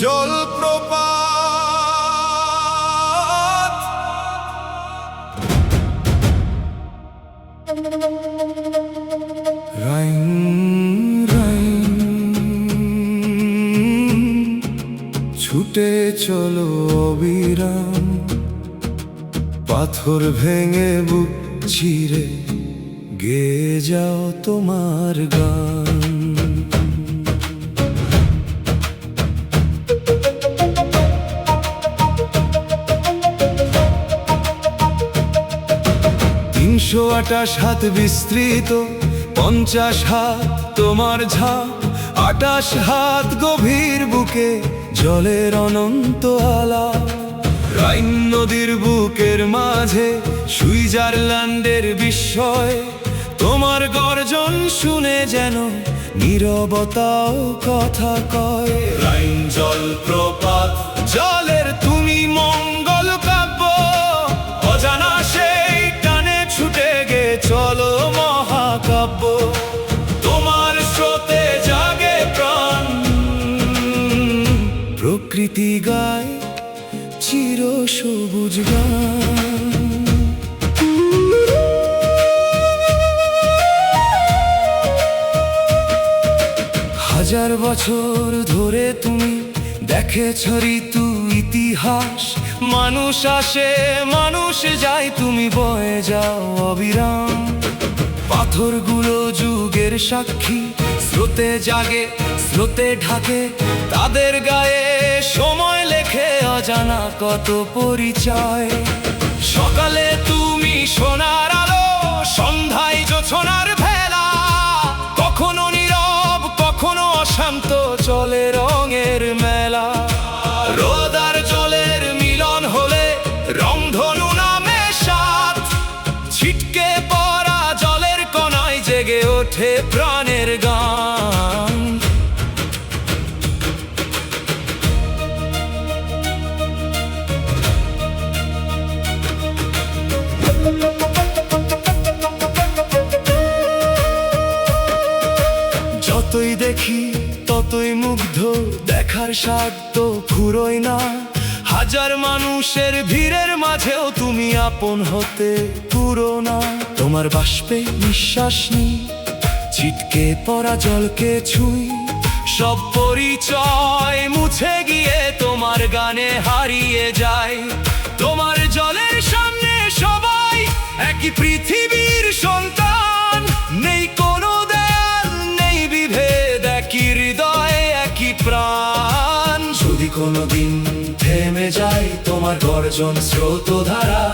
জলপ্রপাত রাইন রাইন ছুটে চলো অবিরাম, পাথর ভেঙে বুক চিরে গেয়ে যাও তোমার গান। ৩২৮ হাত বিস্তৃত, ৫০ হাত তোমার ঝাঁপ, ২৮ হাত গভীর বুকে জলের অনন্ত আলা। রাইন নদীর বুকের মাঝে সুইজারল্যান্ডের বিস্ময়, তোমার গর্জন শুনে যেন নীরবতাও কথা কয়। রাইন জলপ্রপাত জলের তুমি মঙ্গল কাব্য, অজানা সেই টানে ছুটে গে চলো মহাকাব্য। তোমার স্রোতে জাগে প্রাণ, প্রকৃতি গায় চির সবুজ গান। হাজার বছর ধরে তুমি দেখেছ ঋতু ইতিহাস, মানুষ আসে মানুষ যায়, তুমি বয়ে যাও অবিরাম। পাথরগুলো যুগের সাক্ষী, স্রোতে জাগে স্রোতে ঢাকে, তাদের গায়ে সময় লেখে অজানা কত পরিচয়। সকালে তুমি সোনার আলো, সন্ধ্যায় জোছনার ভেলা, কখনো নীরব কখনো অশান্ত চলে রঙের মেলা। রোদ আর জলের মিলন হলে রংধনু নামে সাত, ছিটকে পড়া জলের কণায় জেগে ওঠে প্রাণের গান। যতই দেখি ততই মুগ্ধ, দেখার স্বাদ তো ফুরোয় না। হাজার মানুষের ভিড়ের মাঝেও তুমি আপন হতে পুরো না। তোমার বাষ্পে নিঃশ্বাস নিই, ছিটকে পড়া জলকে ছুঁই, সব পরিচয় মুছে গিয়ে তোমার গানে হারিয়ে যায়। তোমার জলের সামনে সবাই একই পৃথিবীর সন্তান, নেই কোনো দেয়াল নেই বিভেদ, একই হৃদয় একই প্রাণ। যদি কোনোদিন থেমে যায় তোমার গর্জন স্রোতধারা,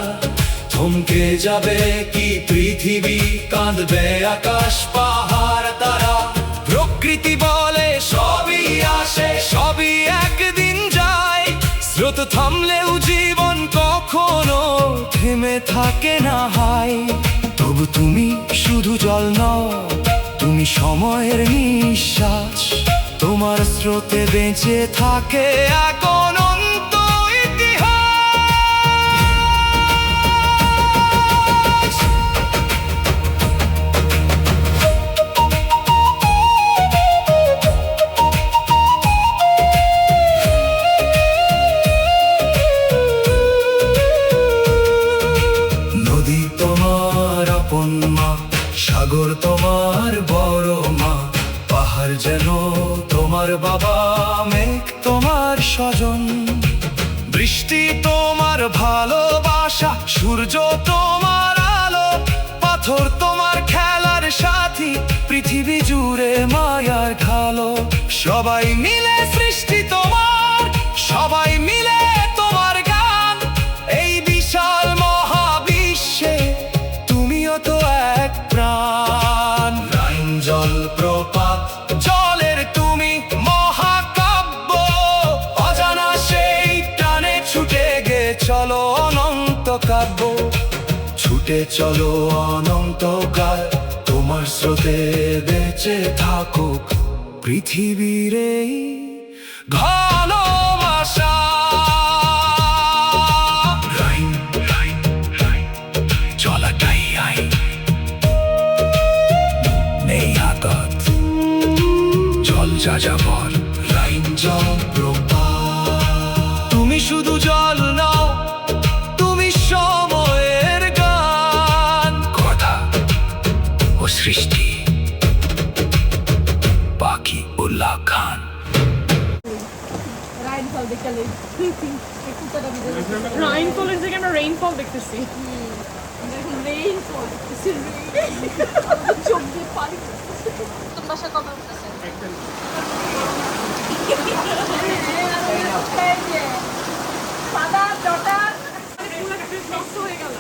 থমকে যাবে কি পৃথিবী, কাঁদবে আকাশ পাহাড় তারা। প্রকৃতি বলে সবই আসে সবই একদিন যায়, স্রোত থামলেও জীবন কখনো থেমে থাকে না হায়। তবু তুমি শুধু জল নও, তুমি সময়ের নিঃশ্বাস, তোমার স্রোতে বেঁচে থাকে এক অনন্ত ইতিহাস। নদী তোমার আপন মা, সাগর তোমার বড় মা, পাহাড় যেন তোমার বাবা, মেঘ তোমার স্বজন, বৃষ্টি তোমার ভালোবাসা, সূর্য তোমার আলো, পাথর তোমার খেলার সাথী, পৃথিবী জুড়ে মায়ার ঢালো। সবাই মিলে সৃষ্টি তোমার, সবাই মিলে তোমার গান, এই বিশাল মহাবিশ্বে তুমিও তো এক প্রাণ। রাইন জলপ্রপাত জলের তুমি মহাকাব্য, অজানা সেই টানে ছুটে গে চলো অনন্ত কাব্য। ছুটে চলো অনন্তকাল, তোমার স্রোতে বেঁচে থাকুক পৃথিবীর এই ভালোবাসা। রাইন রাইন রাইন চলাটাই আইন, নেই আঘাত জল যাযাবর। রাইন জলপ্রপাত। রেইনফল দেখতেছি। দেখুন রেইনফল দেখতেছি, আমাদের চোখ দিয়ে পানি পড়তেছে। তোর বাসা কবে উঠতেছে? এই যে সাদা চটা পুরো নষ্ট হয়ে গেল।